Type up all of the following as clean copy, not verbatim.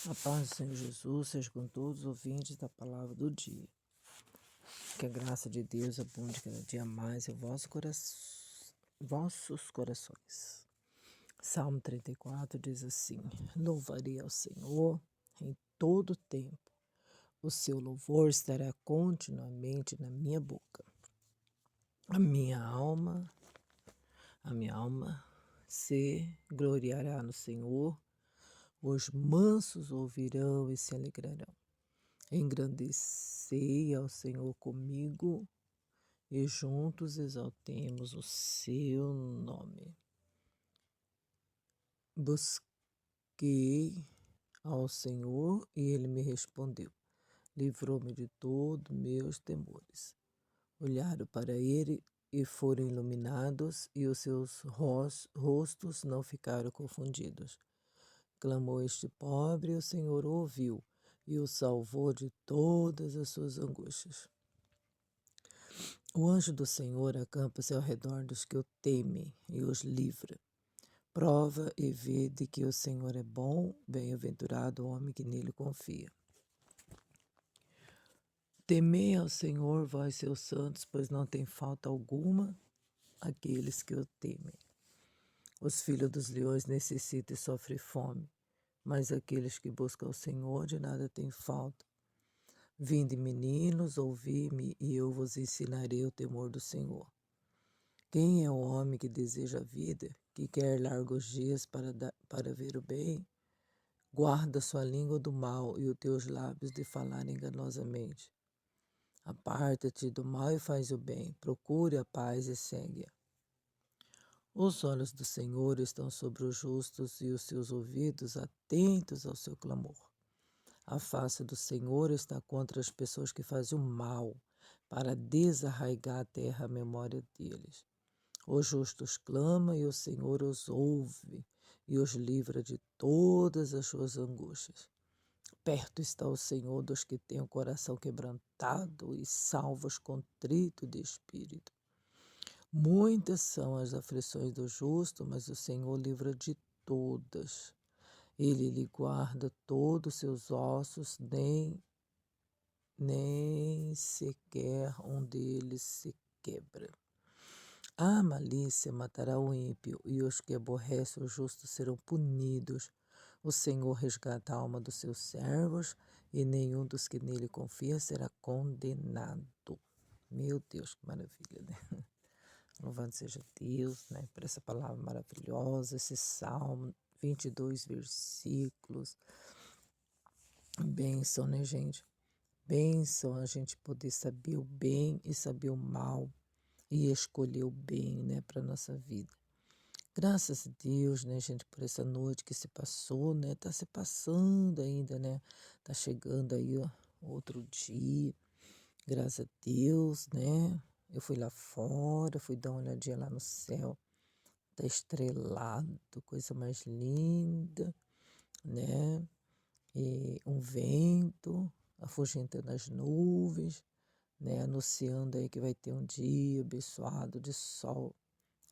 A paz do Senhor Jesus seja com todos os ouvintes da palavra do dia. Que a graça de Deus abunde cada dia mais em vossos corações. Salmo 34 diz assim: Louvarei ao Senhor em todo o tempo. O seu louvor estará continuamente na minha boca. A minha alma se gloriará no Senhor. Os mansos ouvirão e se alegrarão. Engrandecei ao Senhor comigo e juntos exaltemos o seu nome. Busquei ao Senhor e ele me respondeu. Livrou-me de todos meus temores. Olharam para ele e foram iluminados, e os seus rostos não ficaram confundidos. Clamou este pobre, e o Senhor ouviu e o salvou de todas as suas angústias. O anjo do Senhor acampa-se ao redor dos que o temem e os livra. Prova e vede que o Senhor é bom, bem-aventurado o homem que nele confia. Temei ao Senhor, vós seus santos, pois não tem falta alguma aqueles que o temem. Os filhos dos leões necessitam e sofrem fome, mas aqueles que buscam o Senhor de nada têm falta. Vinde, meninos, ouvi-me, e eu vos ensinarei o temor do Senhor. Quem é o homem que deseja a vida, que quer largos dias para ver o bem? Guarda sua língua do mal e os teus lábios de falar enganosamente. Aparta-te do mal e faz o bem, procure a paz e segue-a. Os olhos do Senhor estão sobre os justos e os seus ouvidos atentos ao seu clamor. A face do Senhor está contra as pessoas que fazem o mal, para desarraigar a terra a memória deles. Os justos clamam e o Senhor os ouve e os livra de todas as suas angústias. Perto está o Senhor dos que têm o coração quebrantado e salva os contritos de espírito. Muitas são as aflições do justo, mas o Senhor livra de todas. Ele lhe guarda todos os seus ossos, nem sequer um deles se quebra. A malícia matará o ímpio, e os que aborrecem o justo serão punidos. O Senhor resgata a alma dos seus servos, e nenhum dos que nele confia será condenado. Meu Deus, que maravilha, né? Louvado seja Deus, né, por essa palavra maravilhosa, esse Salmo, 22 versículos. Bênção, né, gente? Bênção a gente poder saber o bem e saber o mal e escolher o bem, né, para nossa vida. Graças a Deus, né, gente, por essa noite que se passou, né, tá se passando ainda, né, tá chegando aí, ó, outro dia. Graças a Deus, né? Eu fui lá fora, fui dar uma olhadinha lá no céu. Tá estrelado, coisa mais linda, né? E um vento afugentando as nuvens, né? Anunciando aí que vai ter um dia abençoado de sol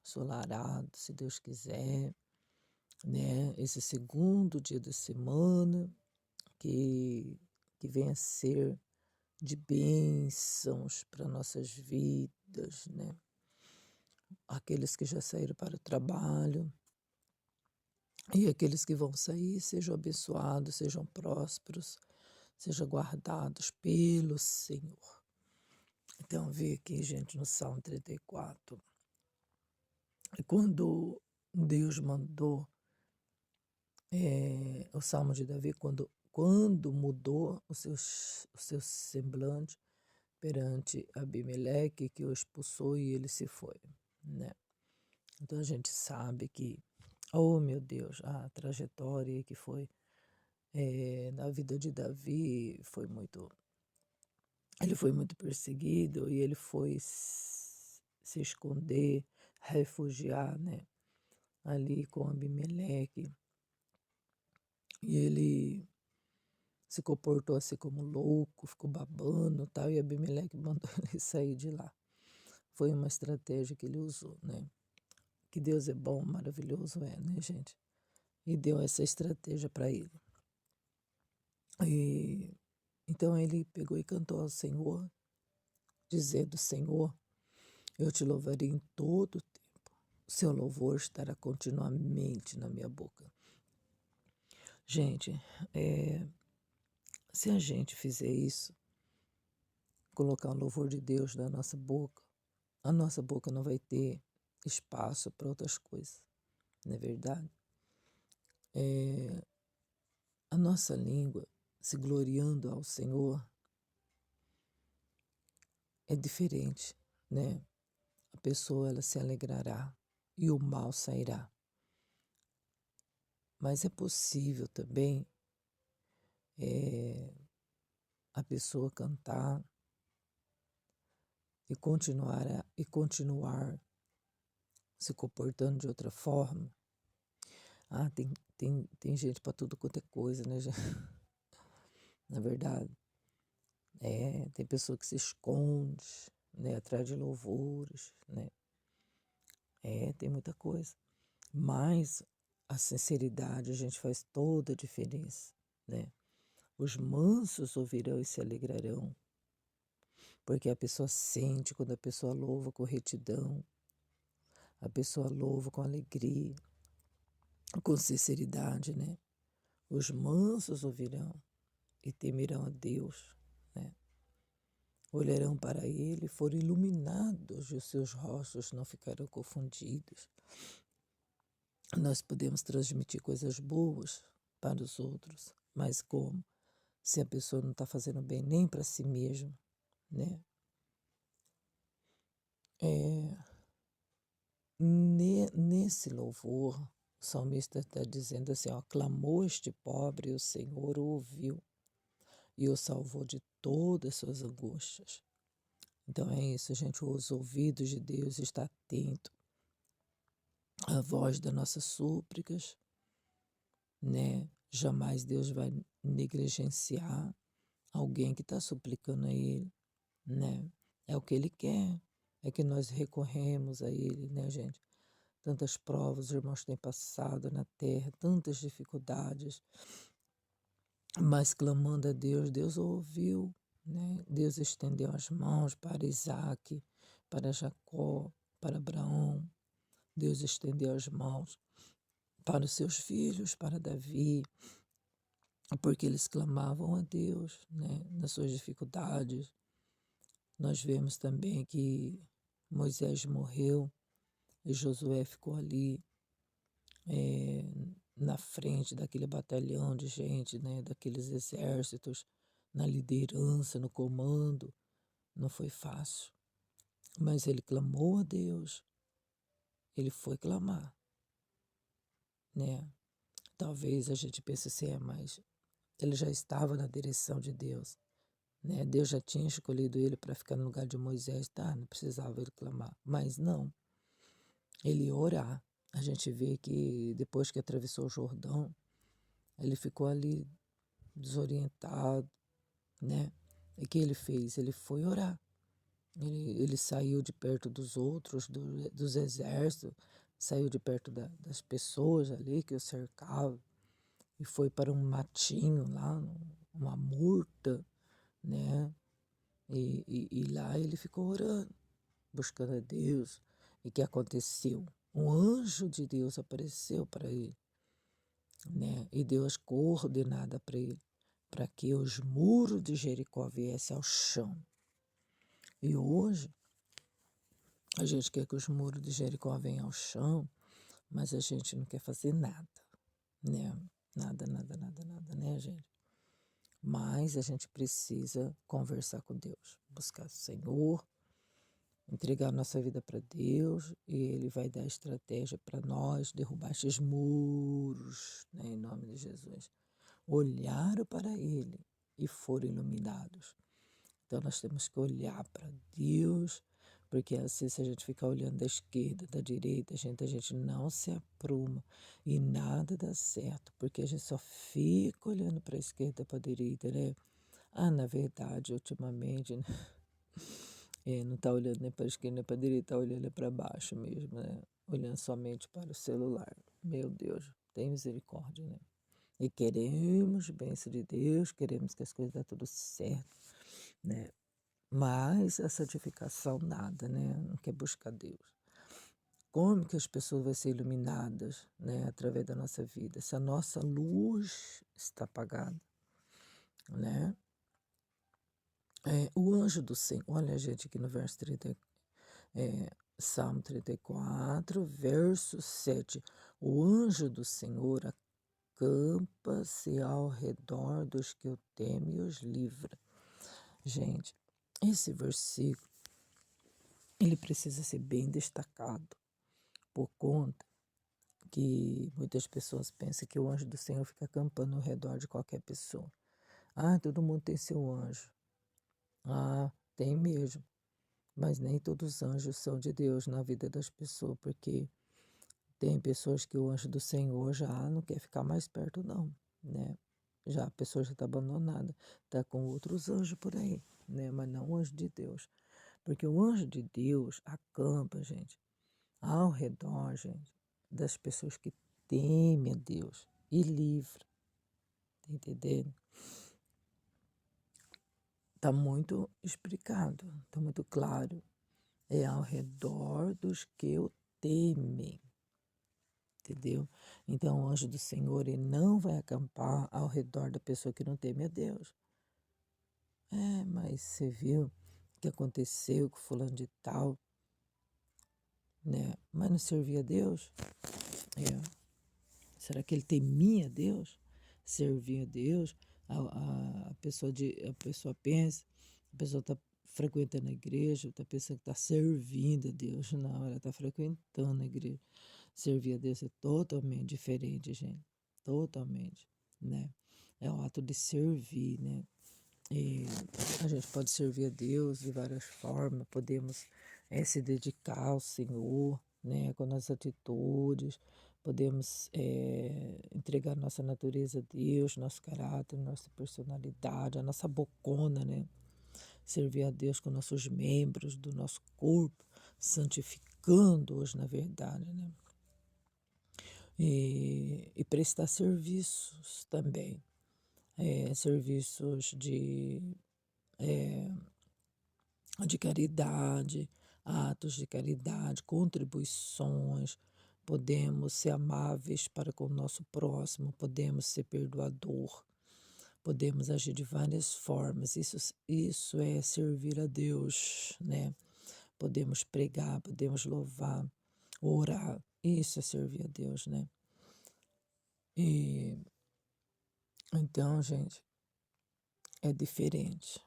ensolarado, se Deus quiser, né? Esse segundo dia da semana que vem a ser de bênçãos para nossas vidas, né? Aqueles que já saíram para o trabalho e aqueles que vão sair, sejam abençoados, sejam prósperos, sejam guardados pelo Senhor. Então, vê aqui, gente, no Salmo 34, quando Deus mandou o Salmo de Davi, quando mudou o seu semblante perante Abimeleque, que o expulsou e ele se foi, né? Então a gente sabe que, oh meu Deus, a trajetória que foi na vida de Davi ele foi muito perseguido e ele foi se esconder, refugiar, né, ali com Abimeleque. E ele se comportou assim como louco, ficou babando e tal, e Abimeleque mandou ele sair de lá. Foi uma estratégia que ele usou, né? Que Deus é bom, maravilhoso né, gente? E deu essa estratégia para ele. E então ele pegou e cantou ao Senhor, dizendo: Senhor, eu te louvarei em todo o tempo. O seu louvor estará continuamente na minha boca. Gente, se a gente fizer isso, colocar o louvor de Deus na nossa boca, a nossa boca não vai ter espaço para outras coisas, não é verdade? A nossa língua, se gloriando ao Senhor, é diferente, né? A pessoa ela se alegrará e o mal sairá. Mas é possível também a pessoa cantar e continuar se comportando de outra forma. Ah, tem gente para tudo quanto é coisa, né, gente? Na verdade, tem pessoa que se esconde, né, atrás de louvores, né? Tem muita coisa. Mas a sinceridade, a gente faz toda a diferença, né? Os mansos ouvirão e se alegrarão, porque a pessoa sente quando a pessoa louva com retidão, a pessoa louva com alegria, com sinceridade, né? Os mansos ouvirão e temerão a Deus, né? Olharão para ele, foram iluminados e os seus rostos não ficarão confundidos. Nós podemos transmitir coisas boas para os outros, mas como? Se a pessoa não está fazendo bem nem para si mesma, né? Nesse louvor, o salmista está dizendo assim, ó, clamou este pobre e o Senhor o ouviu e o salvou de todas as suas angústias. Então é isso, gente, os ouvidos de Deus estão atentos à voz das nossas súplicas, né? Jamais Deus vai negligenciar alguém que está suplicando a Ele, né? É o que Ele quer, é que nós recorremos a Ele, né, gente? Tantas provas os irmãos têm passado na terra, tantas dificuldades, mas clamando a Deus, Deus ouviu, né? Deus estendeu as mãos para Isaac, para Jacó, para Abraão. Deus estendeu as mãos para os seus filhos, para Davi, porque eles clamavam a Deus, né? Nas suas dificuldades. Nós vemos também que Moisés morreu e Josué ficou ali na frente daquele batalhão de gente, né, daqueles exércitos, na liderança, no comando. Não foi fácil, mas ele clamou a Deus, ele foi clamar, né? Talvez a gente pense assim, mas ele já estava na direção de Deus, né? Deus já tinha escolhido ele para ficar no lugar de Moisés, tá? Não precisava ele clamar, mas não, ele ia orar. A gente vê que depois que atravessou o Jordão, ele ficou ali desorientado, né? E o que ele fez? Ele foi orar. Ele saiu de perto dos outros, dos exércitos, saiu de perto das pessoas ali que o cercavam e foi para um matinho lá, uma murta, né? E lá ele ficou orando, buscando a Deus. E o que aconteceu? Um anjo de Deus apareceu para ele, né? E deu as coordenadas para ele, para que os muros de Jericó viessem ao chão. E hoje, a gente quer que os muros de Jericó venham ao chão, mas a gente não quer fazer nada, né? Nada, nada, nada, nada, né, gente? Mas a gente precisa conversar com Deus, buscar o Senhor, entregar nossa vida para Deus e Ele vai dar estratégia para nós derrubar esses muros, né, em nome de Jesus. Olharam para Ele e foram iluminados. Então nós temos que olhar para Deus, porque assim, se a gente ficar olhando da esquerda, da direita, a gente não se apruma e nada dá certo, porque a gente só fica olhando para a esquerda, para a direita, né? Ah, na verdade, ultimamente, né? Não está olhando nem para a esquerda nem para a direita, está olhando para baixo mesmo, né? Olhando somente para o celular. Meu Deus, tem misericórdia, né? E queremos bênção de Deus, queremos que as coisas dêem tudo certo, né? Mas a santificação nada, né? Não quer buscar Deus. Como que as pessoas vão ser iluminadas, né, através da nossa vida? Se a nossa luz está apagada, né? O anjo do Senhor, olha gente aqui no verso 30, Salmo 34, verso 7. O anjo do Senhor acampa-se ao redor dos que o temem e os livra. Gente, esse versículo, ele precisa ser bem destacado, por conta que muitas pessoas pensam que o anjo do Senhor fica acampando ao redor de qualquer pessoa. Ah, todo mundo tem seu anjo. Ah, tem mesmo. Mas nem todos os anjos são de Deus na vida das pessoas, porque tem pessoas que o anjo do Senhor já não quer ficar mais perto, não, né? Já a pessoa já está abandonada, está com outros anjos por aí, né? Mas não o anjo de Deus. Porque o anjo de Deus acampa, gente, ao redor, gente, das pessoas que temem a Deus e livra, tá entendendo? Está muito explicado, está muito claro. É ao redor dos que o temem, entendeu? Então, o anjo do Senhor, ele não vai acampar ao redor da pessoa que não teme a Deus. Mas você viu o que aconteceu com fulano de tal, né? Mas não servia a Deus? É. Será que ele temia a Deus? Servia a Deus? A pessoa pensa, a pessoa está frequentando a igreja, está pensando que está servindo a Deus. Não, ela está frequentando a igreja. Servir a Deus é totalmente diferente, gente. Totalmente, né? É o ato de servir, né? E a gente pode servir a Deus de várias formas, podemos se dedicar ao Senhor, né, com as atitudes, podemos entregar nossa natureza a Deus, nosso caráter, nossa personalidade, a nossa bocona, né? Servir a Deus com nossos membros do nosso corpo, santificando-os na verdade, né? E prestar serviços também, serviços de caridade, atos de caridade, contribuições, podemos ser amáveis para com o nosso próximo, podemos ser perdoador, podemos agir de várias formas. Isso é servir a Deus, né? Podemos pregar, podemos louvar, orar. Isso é servir a Deus, né? E então, gente, é diferente.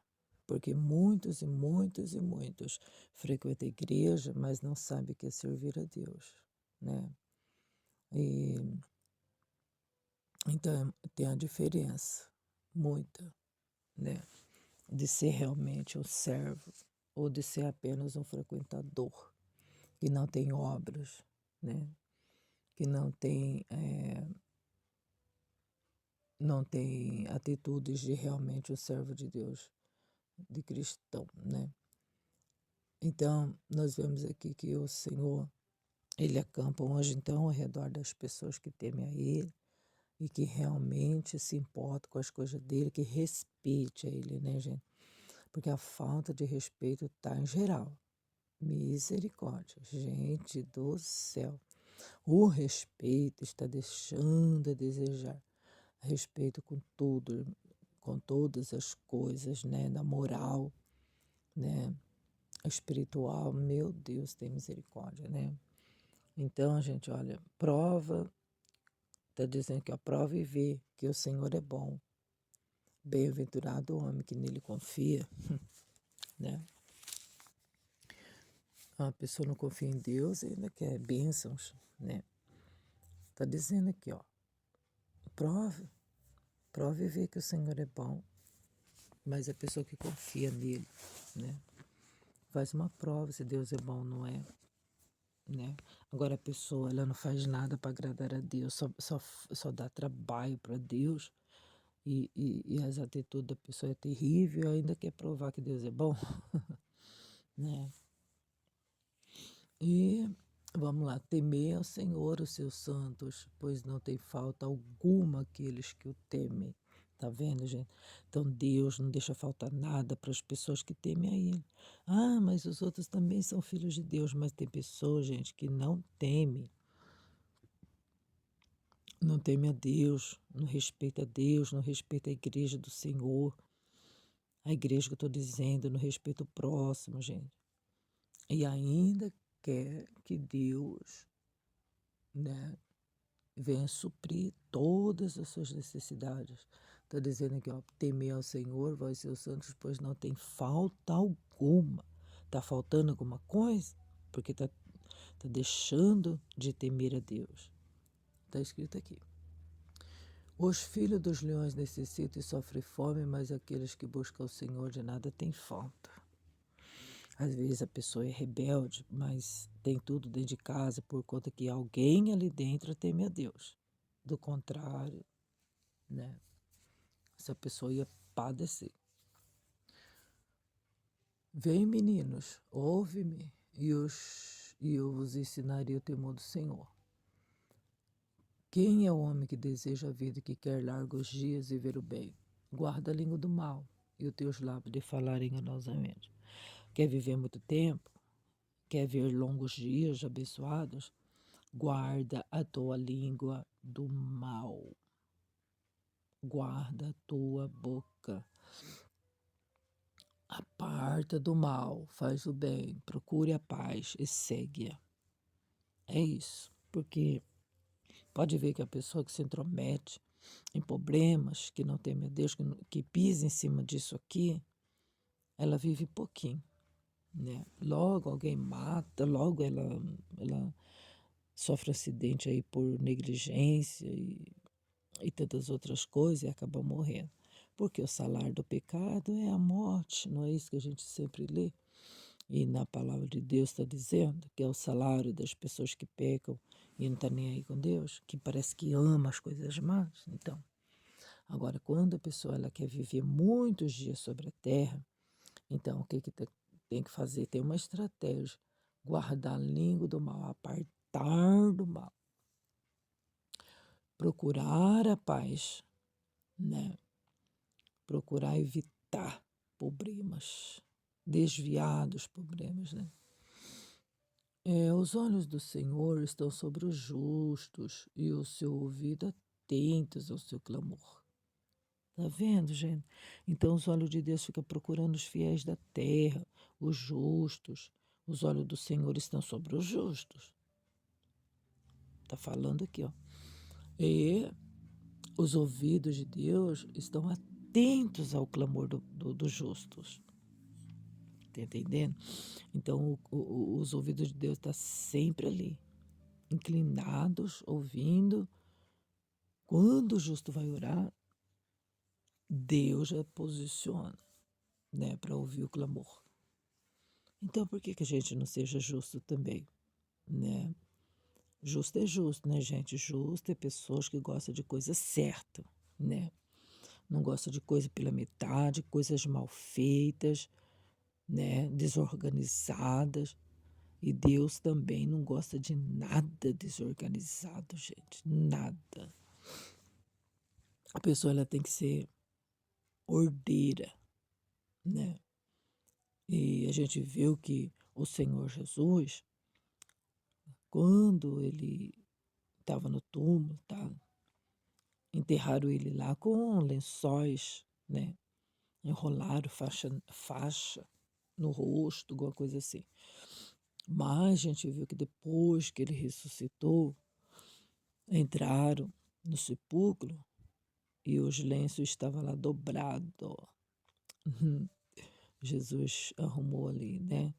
Porque muitos e muitos e muitos frequentam a igreja, mas não sabem o que é servir a Deus, né? E então tem a diferença, muita, né? De ser realmente um servo ou de ser apenas um frequentador, que não tem obras, né? Que não tem atitudes de realmente um servo de Deus, de cristão, né? Então, nós vemos aqui que o Senhor, ele acampa um anjo, então, ao redor das pessoas que temem a Ele e que realmente se importam com as coisas dele, que respeite a Ele, né, gente? Porque a falta de respeito está em geral. Misericórdia, gente do céu. O respeito está deixando a desejar. Respeito com tudo, com todas as coisas, né? Da moral, né? Espiritual, meu Deus, tem misericórdia, né? Então, gente, olha, prova, está dizendo que a prova e vê que o Senhor é bom. Bem-aventurado o homem que nele confia, né? A pessoa não confia em Deus e ainda quer bênçãos, né? Está dizendo aqui, ó, prova e vê que o Senhor é bom, mas a pessoa que confia nele, né? Faz uma prova se Deus é bom ou não é, né? Agora a pessoa, ela não faz nada para agradar a Deus, só dá trabalho para Deus e as atitudes da pessoa é terrível, ainda quer provar que Deus é bom, né? E Vamos lá, temer ao Senhor os seus santos, pois não tem falta alguma aqueles que o temem. Tá vendo, gente? Então Deus não deixa faltar nada para as pessoas que temem a Ele. Ah, mas os outros também são filhos de Deus, mas tem pessoas, gente, que não temem. Não teme a Deus, não respeita a Deus, não respeita a igreja do Senhor. A igreja que eu estou dizendo, não respeita o próximo, gente. E ainda quer que Deus, né, venha suprir todas as suas necessidades. Está dizendo aqui, ó, temer ao Senhor, vós seus santos, pois não tem falta alguma. Está faltando alguma coisa? Porque está deixando de temer a Deus. Está escrito aqui. Os filhos dos leões necessitam e sofrem fome, mas aqueles que buscam o Senhor de nada têm falta. Às vezes a pessoa é rebelde, mas tem tudo dentro de casa por conta que alguém ali dentro teme a Deus. Do contrário, né? Essa pessoa ia padecer. Vem, meninos, ouve-me e eu vos ensinarei o temor do Senhor. Quem é o homem que deseja a vida e que quer largos dias e ver o bem? Guarda a língua do mal e os teus lábios de falar enganosamente. Quer viver muito tempo? Quer ver longos dias abençoados? Guarda a tua língua do mal. Guarda a tua boca. Aparta do mal, faz o bem, procure a paz e segue-a. É isso, porque pode ver que a pessoa que se intromete em problemas, que não teme a Deus, que pisa em cima disso aqui, ela vive pouquinho, né? Logo alguém mata, logo ela sofre acidente aí por negligência e tantas outras coisas e acaba morrendo. Porque o salário do pecado é a morte, não é isso que a gente sempre lê? E na palavra de Deus está dizendo que é o salário das pessoas que pecam e não está nem aí com Deus, que parece que ama as coisas más. Então, agora, quando a pessoa ela quer viver muitos dias sobre a terra, então o que, que tem que fazer? Tem uma estratégia: guardar a língua do mal, apartar do mal, procurar a paz, né? Procurar evitar problemas, desviar dos problemas, né? Os olhos do Senhor estão sobre os justos e o seu ouvido atentos ao seu clamor. Tá vendo, gente? Então os olhos de Deus ficam procurando os fiéis da terra, os justos. Os olhos do Senhor estão sobre os justos. Tá falando aqui, ó. E os ouvidos de Deus estão atentos ao clamor dos justos. Tá entendendo? Então os ouvidos de Deus estão sempre ali, inclinados, ouvindo. Quando o justo vai orar, Deus já posiciona, né, para ouvir o clamor. Então, por que a gente não seja justo também, né? Justo é justo, né, gente? Justo é pessoas que gostam de coisa certa, né? Não gosta de coisa pela metade, coisas mal feitas, né? Desorganizadas. E Deus também não gosta de nada desorganizado, gente. Nada. A pessoa ela tem que ser ordeira, né? E a gente viu que o Senhor Jesus, quando ele estava no túmulo, tá? Enterraram ele lá com lençóis, né? Enrolaram faixa no rosto, alguma coisa assim. Mas a gente viu que depois que ele ressuscitou, entraram no sepulcro e os lenços estavam lá dobrados. Jesus arrumou ali, né?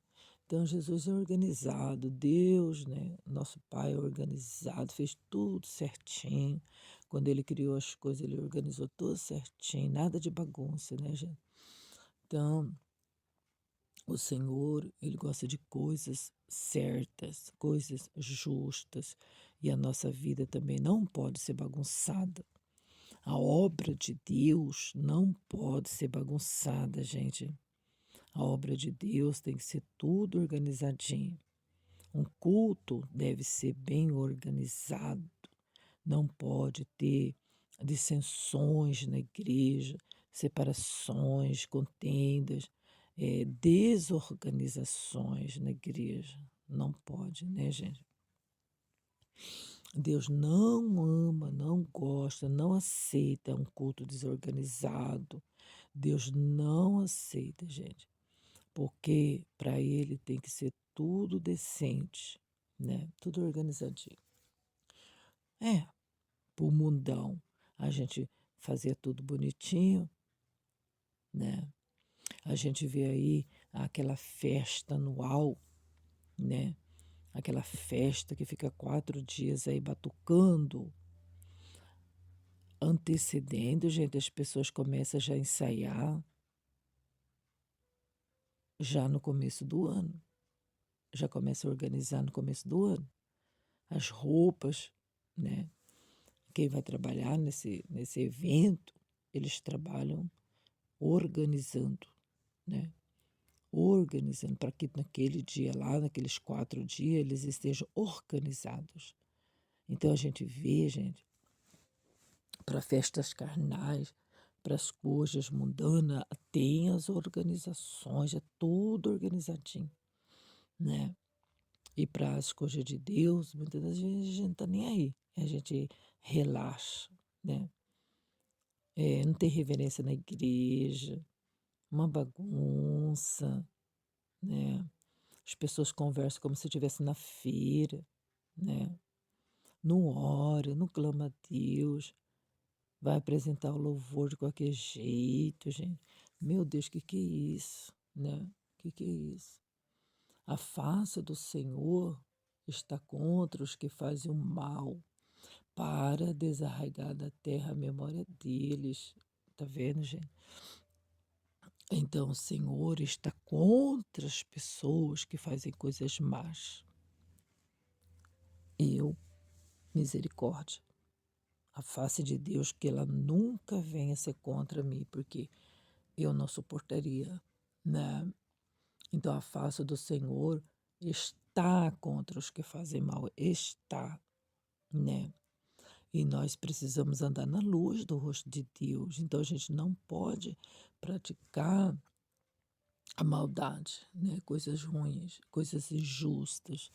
Então Jesus é organizado, Deus, né? Nosso Pai é organizado, fez tudo certinho. Quando Ele criou as coisas, Ele organizou tudo certinho, nada de bagunça, né, gente? Então, o Senhor, Ele gosta de coisas certas, coisas justas, e a nossa vida também não pode ser bagunçada. A obra de Deus não pode ser bagunçada, gente. A obra de Deus tem que ser tudo organizadinho. Um culto deve ser bem organizado, não pode ter dissensões na igreja, separações, contendas, desorganizações na igreja. Não pode, né, gente? Deus não ama, não gosta, não aceita um culto desorganizado. Deus não aceita, gente, porque para ele tem que ser tudo decente, né? Tudo organizadinho. Pro mundão, a gente fazia tudo bonitinho, né? A gente vê aí aquela festa anual, né? Aquela festa que fica 4 dias aí batucando, antecedendo, gente, as pessoas começam já a ensaiar já no começo do ano. Já começa a organizar no começo do ano. As roupas, né? Quem vai trabalhar nesse evento, eles trabalham organizando, né? Organizando para que naquele dia lá, naqueles 4 dias, eles estejam organizados. Então a gente vê, gente, para festas carnais, para as coisas mundanas, tem as organizações, é tudo organizadinho, né? E para as coisas de Deus, muitas das vezes a gente não está nem aí, a gente relaxa, né? Não tem reverência na igreja, uma bagunça, né? As pessoas conversam como se estivesse na feira, né? Não ora, não clama a Deus, vai apresentar o louvor de qualquer jeito, gente. Meu Deus, que é isso, né? Que é isso? A face do Senhor está contra os que fazem o mal, para desarraigar da terra a memória deles. Tá vendo, gente? Então, o Senhor está contra as pessoas que fazem coisas más. Eu, misericórdia. A face de Deus, que ela nunca venha ser contra mim, porque eu não suportaria, né? Então, a face do Senhor está contra os que fazem mal, está, né? E nós precisamos andar na luz do rosto de Deus. Então, a gente não pode praticar a maldade, né? Coisas ruins, coisas injustas,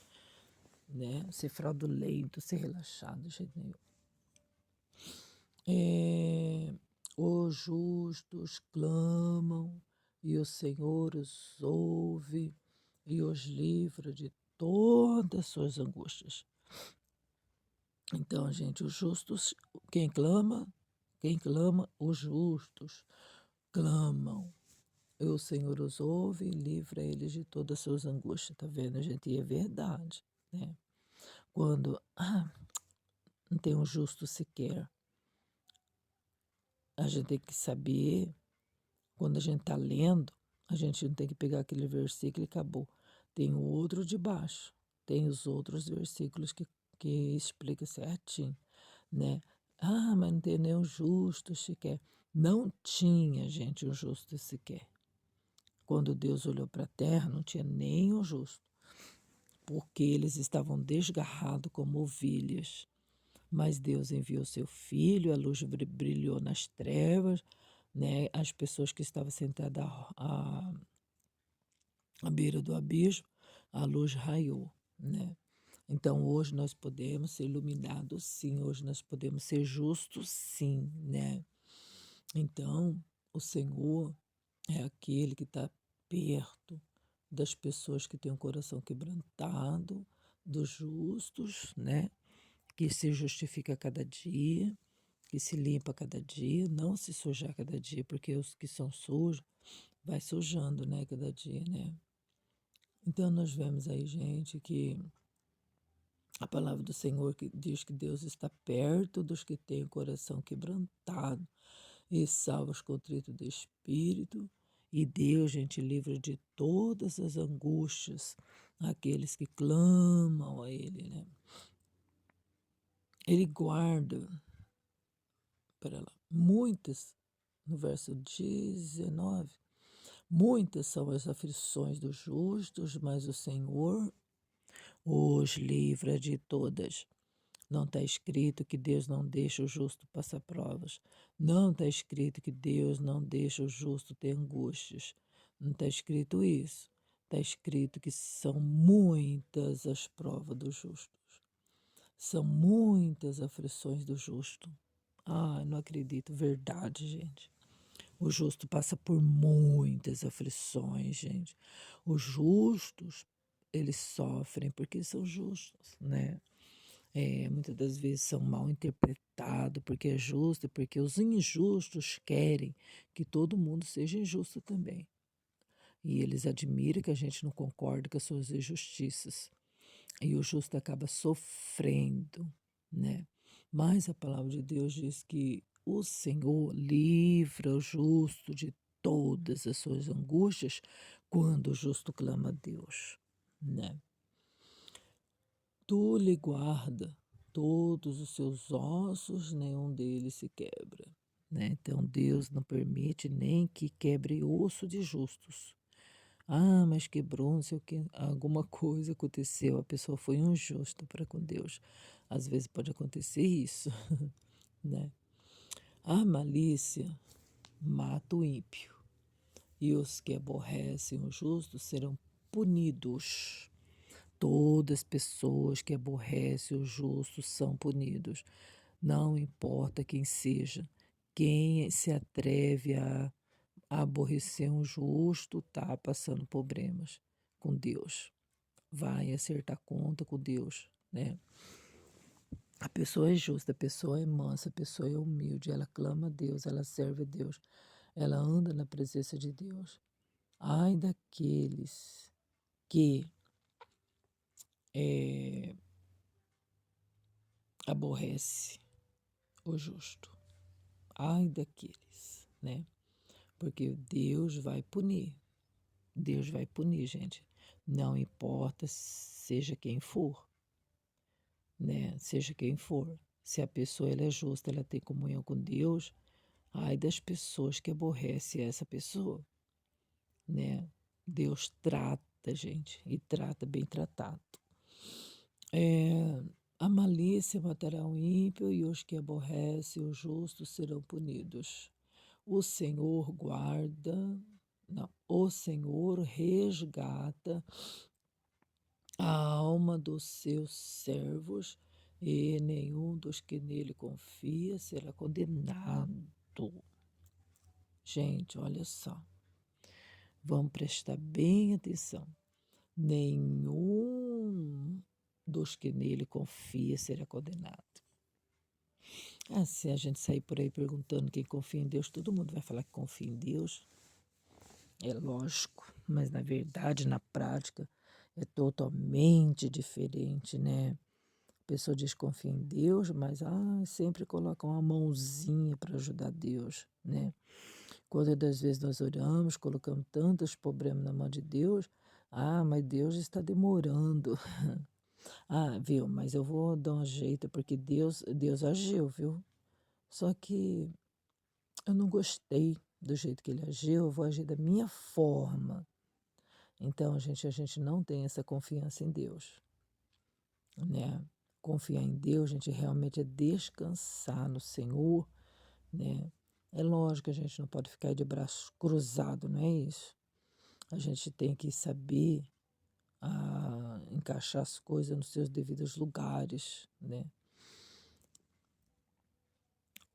né? Ser fraudulento, ser relaxado, de jeito nenhum. Os justos clamam e o Senhor os ouve e os livra de todas as suas angústias. Então, gente, os justos, quem clama, os justos clamam. E o Senhor os ouve e livra eles de todas as suas angústias. Tá vendo, gente? E é verdade, né? Quando não tem um justo sequer, a gente tem que saber, quando a gente está lendo, a gente não tem que pegar aquele versículo e acabou. Tem o outro de baixo, tem os outros versículos que explica certinho, né? Mas não tem nenhum justo sequer. Não tinha, gente, um justo sequer. Quando Deus olhou para a terra, não tinha nem um justo, porque eles estavam desgarrados como ovelhas. Mas Deus enviou seu filho, a luz brilhou nas trevas, né? As pessoas que estavam sentadas à beira do abismo, a luz raiou, né? Então hoje nós podemos ser iluminados, sim. Hoje nós podemos ser justos, sim, né? Então o Senhor é aquele que está perto das pessoas que têm o coração quebrantado, dos justos, né? Que se justifica a cada dia, que se limpa a cada dia, não se sujar a cada dia, porque os que são sujos vai sujando, né, cada dia, né? Então nós vemos aí, gente, que a palavra do Senhor que diz que Deus está perto dos que têm o coração quebrantado e salva os contritos de espírito. E Deus, gente, livra de todas as angústias aqueles que clamam a Ele, né? Ele guarda, para lá, muitas, no verso 19, muitas são as aflições dos justos, mas o Senhor os livra de todas. Não está escrito que Deus não deixa o justo passar provas. Não está escrito que Deus não deixa o justo ter angústias. Não está escrito isso. Está escrito que são muitas as provas dos justos. São muitas aflições do justo. Ah, não acredito. Verdade, gente. O justo passa por muitas aflições, gente. Os justos, eles sofrem porque são justos, né? Muitas das vezes são mal interpretados porque é justo, porque os injustos querem que todo mundo seja injusto também. E eles admiram que a gente não concorda com as suas injustiças. E o justo acaba sofrendo, né? Mas a palavra de Deus diz que o Senhor livra o justo de todas as suas angústias quando o justo clama a Deus, né? Tu lhe guarda todos os seus ossos, nenhum deles se quebra, né? Então Deus não permite nem que quebre osso de justos. Ah, mas quebrou, não sei o que, alguma coisa aconteceu, a pessoa foi injusta para com Deus. Às vezes pode acontecer isso, né? A malícia mata o ímpio, e os que aborrecem o justo serão punidos. Todas as pessoas que aborrecem o justo são punidos. Não importa quem seja. Quem se atreve a aborrecer um justo está passando problemas com Deus. Vai acertar conta com Deus, né? A pessoa é justa, a pessoa é mansa, a pessoa é humilde, ela clama a Deus, ela serve a Deus, ela anda na presença de Deus. Ai daqueles que é, aborrece o justo. Ai daqueles, né? Porque Deus vai punir. Deus vai punir, gente. Não importa seja quem for, né? Seja quem for. Se a pessoa ela é justa, ela tem comunhão com Deus, ai das pessoas que aborrecem essa pessoa, né? Deus trata, gente, e trata bem tratado. A malícia matará o ímpio e os que aborrecem o justo serão punidos. O Senhor guarda, não, o Senhor resgata a alma dos seus servos e nenhum dos que nele confia será condenado. Gente, olha só, vamos prestar bem atenção. Nenhum dos que nele confia será condenado. Se a gente sair por aí perguntando quem confia em Deus, todo mundo vai falar que confia em Deus. É lógico, mas na verdade, na prática, é totalmente diferente, né? A pessoa diz que confia em Deus, mas sempre coloca uma mãozinha para ajudar Deus, né? Quantas das vezes nós oramos, colocamos tantos problemas na mão de Deus, mas Deus está demorando. Viu, mas eu vou dar um jeito, porque Deus agiu, viu? Só que eu não gostei do jeito que ele agiu, eu vou agir da minha forma. Então, a gente não tem essa confiança em Deus, né? Confiar em Deus, a gente realmente é descansar no Senhor, né? É lógico que a gente não pode ficar de braço cruzado, não é isso? A gente tem que saber encaixar as coisas nos seus devidos lugares, né?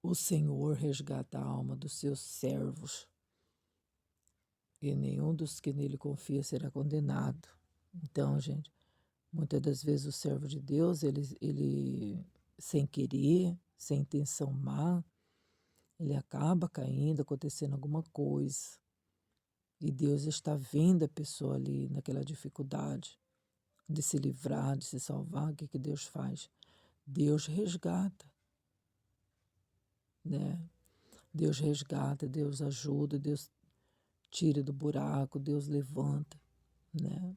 O Senhor resgata a alma dos seus servos, e nenhum dos que nele confia será condenado. Então, gente, muitas das vezes o servo de Deus, ele sem querer, sem intenção má, ele acaba caindo, acontecendo alguma coisa. E Deus está vendo a pessoa ali naquela dificuldade de se livrar, de se salvar. O que Deus faz? Deus resgata, né? Deus resgata, Deus ajuda, Deus tira do buraco, Deus levanta, né?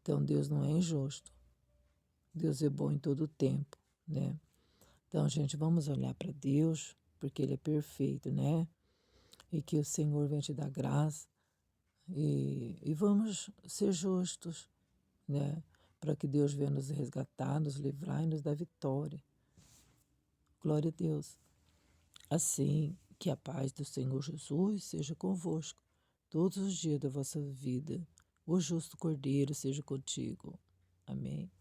Então Deus não é injusto. Deus é bom em todo o tempo, né? Então, gente, vamos olhar para Deus, porque Ele é perfeito, né? E que o Senhor venha te dar graça e vamos ser justos, né? para que Deus venha nos resgatar, nos livrar e nos dar vitória. Glória a Deus. Assim, que a paz do Senhor Jesus seja convosco todos os dias da vossa vida. O justo Cordeiro seja contigo. Amém.